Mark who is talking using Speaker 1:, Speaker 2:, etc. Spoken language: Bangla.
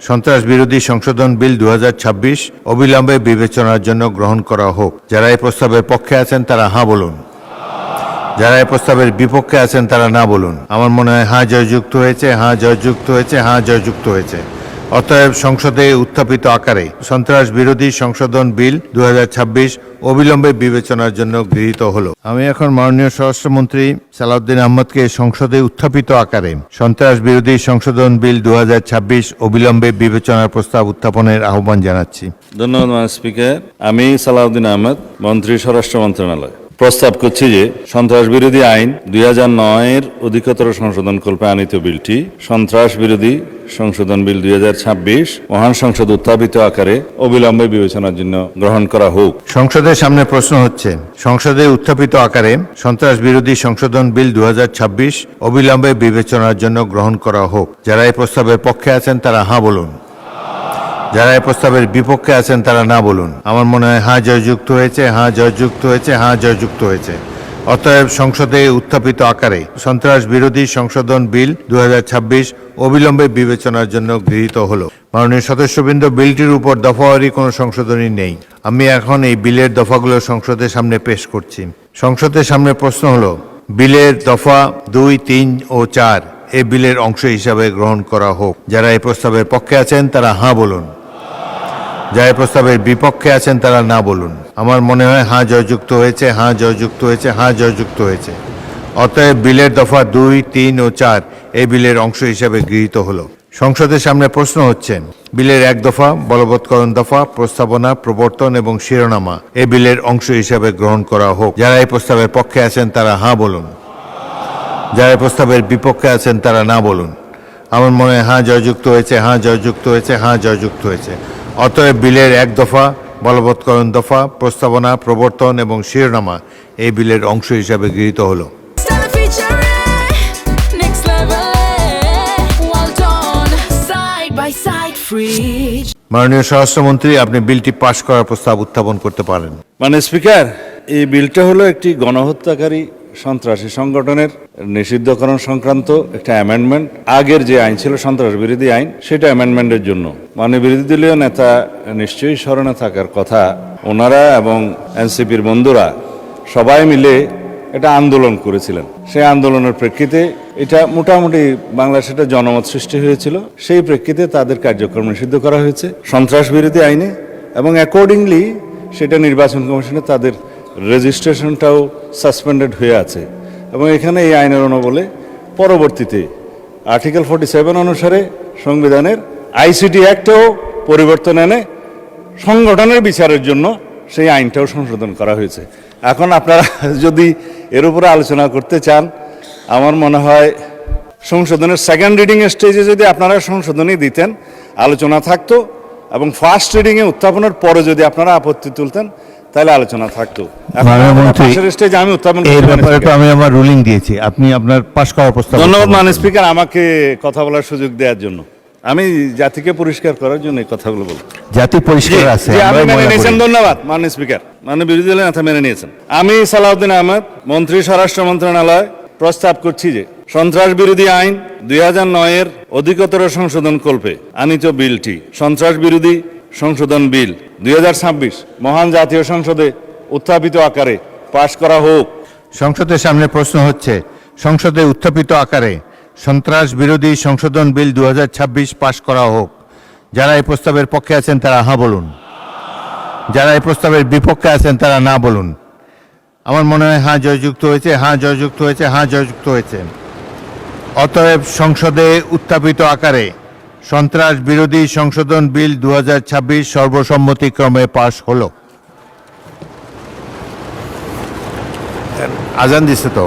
Speaker 1: সন্ত্রাস বিরোধী সংশোধন বিল 2026 অবিলম্বে বিবেচনার জন্য গ্রহণ করা হোক। যারা এই প্রস্তাবের পক্ষে আছেন তারা হাঁ বলুন, যারা এই প্রস্তাবের বিপক্ষে আছেন তারা না বলুন। আমার মনে হয় হাঁ জয়যুক্ত হয়েছে, হাঁ জয়যুক্ত হয়েছে, হাঁ জয়যুক্ত হয়েছে। অতএব সংসদে উত্থাপিত আকারে সন্ত্রাস বিরোধী সংশোধন বিল 2026 অবিলম্বে বিবেচনার জন্য গৃহীত হলো। আমি এখন মাননীয় স্বরাষ্ট্রমন্ত্রী সালাউদ্দিন আহমদকে সংসদে উত্থাপিত আকারে সন্ত্রাস বিরোধী সংশোধন বিল 2026 অবিলম্বে বিবেচনার প্রস্তাব উত্থাপনের আহ্বান জানাচ্ছি।
Speaker 2: ধন্যবাদ মাননীয় স্পিকার। আমি সালাউদ্দিন আহমদ, মন্ত্রী স্বরাষ্ট্র মন্ত্রণালয়, প্রস্তাব করছি যে সন্ত্রাস বিরোধী আইন 2009-এর অধিকতর সংশোধন কল্পে আনিত বিলটি সন্ত্রাস বিরোধী সংশোধন বিল 2026 মহান সংসদ উত্থাপিত আকারে অবিলম্বে বিবেচনার জন্য গ্রহণ করা হোক।
Speaker 1: সংসদের সামনে প্রশ্ন হচ্ছে, সংসদে উত্থাপিত আকারে সন্ত্রাস বিরোধী সংশোধন বিল 2026 অবিলম্বে বিবেচনার জন্য গ্রহণ করা হোক। যারা এই প্রস্তাবের পক্ষে আছেন তারা হাঁ বলুন, যারা এই প্রস্তাবের বিপক্ষে আছেন তারা না বলুন। আমার মনে হয় হাঁ জয়যুক্ত হয়েছে, হাঁ জয়যুক্ত হয়েছে, হাঁ জয়যুক্ত হয়েছে। অতএব সংসদে উত্থাপিত আকারে সন্ত্রাস বিরোধী সংশোধন বিল 2026 অবিলম্বে বিবেচনার জন্য গৃহীত হলো। মাননীয় সদস্যবৃন্দ, বিলটির উপর দফাওয়ারি কোনো সংশোধনী নেই। আমি এখন এই বিলের দফাগুলো সংসদের সামনে পেশ করছি। সংসদের সামনে প্রশ্ন হলো, বিলের দফা 2, 3 ও 4 এই বিলের অংশ হিসাবে গ্রহণ করা হোক। যারা এই প্রস্তাবের পক্ষে আছেন তারা হাঁ বলুন, যারা প্রস্তাবের বিপক্ষে আছেন তারা না বলুন। আমার মনে হয় হাঁ জয়যুক্ত হয়েছে, হাঁ জয়যুক্ত হয়েছে, হাঁ জয়যুক্ত হয়েছে। অতএব বিলের দফা 2, 3 ও 4 এই বিলের অংশ হিসাবে গৃহীত হলো। সংসদের সামনে প্রশ্ন হচ্ছে, বিলের 1 দফা বলবৎকরণ দফা, প্রস্তাবনা, প্রবর্তন এবং শিরোনামা এই বিলের অংশ হিসাবে গ্রহণ করা হোক। যারা এই প্রস্তাবের পক্ষে আছেন তারা হাঁ বলুন, যারা এই প্রস্তাবের বিপক্ষে আছেন তারা না বলুন। আমার মনে হয় হাঁ জয়যুক্ত হয়েছে, হাঁ জয়যুক্ত হয়েছে, হাঁ জয়যুক্ত হয়েছে। অতএব বিলের 1 দফা বলবৎকরণ দফা, প্রস্তাবনা, প্রবর্তন এবং শিরোনামা এই বিলের অংশ হিসাবে গৃহীত হলো। মাননীয় স্বরাষ্ট্রমন্ত্রী, আপনি বিলটি পাশ করার প্রস্তাব উত্থাপন করতে পারেন।
Speaker 2: মাননীয় স্পিকার, এই বিলটা হলো একটি গণহত্যাকারী সন্ত্রাসী সংগঠনের নিষিদ্ধকরণ সংক্রান্ত একটা অ্যামেন্ডমেন্ট। আগের যে আইন ছিল সন্ত্রাস বিরোধী আইন, সেটা অ্যামেন্ডমেন্টের জন্য। মাননীয় বিরোধী দলীয় নেতা নিশ্চয়ই স্মরণে থাকার কথা, ওনারা এবং এনসিপির বন্ধুরা সবাই মিলে এটা আন্দোলন করেছিলেন। সেই আন্দোলনের প্রেক্ষিতে এটা মোটামুটি বাংলাদেশে একটা জনমত সৃষ্টি হয়েছিল। সেই প্রেক্ষিতে তাদের কার্যক্রম নিষিদ্ধ করা হয়েছে সন্ত্রাস বিরোধী আইনে, এবং অ্যাকর্ডিংলি সেটা নির্বাচন কমিশনে তাদের রেজিস্ট্রেশনটাও সাসপেন্ডেড হয়ে আছে। এবং এখানে এই আইনের অনুবলে পরবর্তীতে আর্টিকেল 47 অনুসারে সংবিধানের আইসিটি অ্যাক্টেও পরিবর্তন এনে সংগঠনের বিচারের জন্য সেই আইনটাও সংশোধন করা হয়েছে। এখন আপনারা যদি এর উপরে আলোচনা করতে চান, আমার মনে হয় সংশোধনের সেকেন্ড রিডিং স্টেজে যদি আপনারা সংশোধনী দিতেন, আলোচনা থাকতো, এবং ফার্স্ট রিডিংয়ে উত্থাপনের পরে যদি আপনারা আপত্তি তুলতেন, তাহলে আলোচনা থাকতো।
Speaker 1: আমি আমার রুলিং দিয়েছি, আপনি আপনার পাশ করার প্রস্তাব।
Speaker 2: ধন্যবাদ মাননীয় স্পিকার, আমাকে কথা বলার সুযোগ দেওয়ার জন্য। আমি জাতিকে পরিষ্কার করার জন্য এই কথাগুলো বলবো।
Speaker 1: জাতি পরিষ্কার আছে,
Speaker 2: ধন্যবাদ মাননীয় স্পিকার। মাননীয় বিরোধী দলের নেতা মেনে নিয়েছেন। আমি সালাউদ্দিন আহমদ, মন্ত্রী স্বরাষ্ট্র মন্ত্রণালয়, প্রস্তাব করছি যে সন্ত্রাস বিরোধী আইন 2009-এর অধিকতর সংশোধন কল্পে আনিত বিলটি সন্ত্রাস বিরোধী সংশোধন বিল 2026 মহান জাতীয় সংসদে উত্থাপিত আকারে পাশ করা হোক।
Speaker 1: সংসদের সামনে প্রশ্ন হচ্ছে, সংসদে উত্থাপিত আকারে সন্ত্রাস বিরোধী সংশোধন বিল 2026 পাশ করা হোক। যারা এই প্রস্তাবের পক্ষে আছেন তারা হাঁ বলুন, যারা এই প্রস্তাবের বিপক্ষে আছেন তারা না বলুন। আমার মনে হয় হাঁ জয়যুক্ত হয়েছে, হাঁ জয়যুক্ত হয়েছে, হাঁ জয়যুক্ত হয়েছে। অতএব সংসদে উত্থাপিত আকারে সন্ত্রাস বিরোধী সংশোধন বিল 2026 সর্বসম্মতিক্রমে পাশ হলো। আজান দিচ্ছে তো।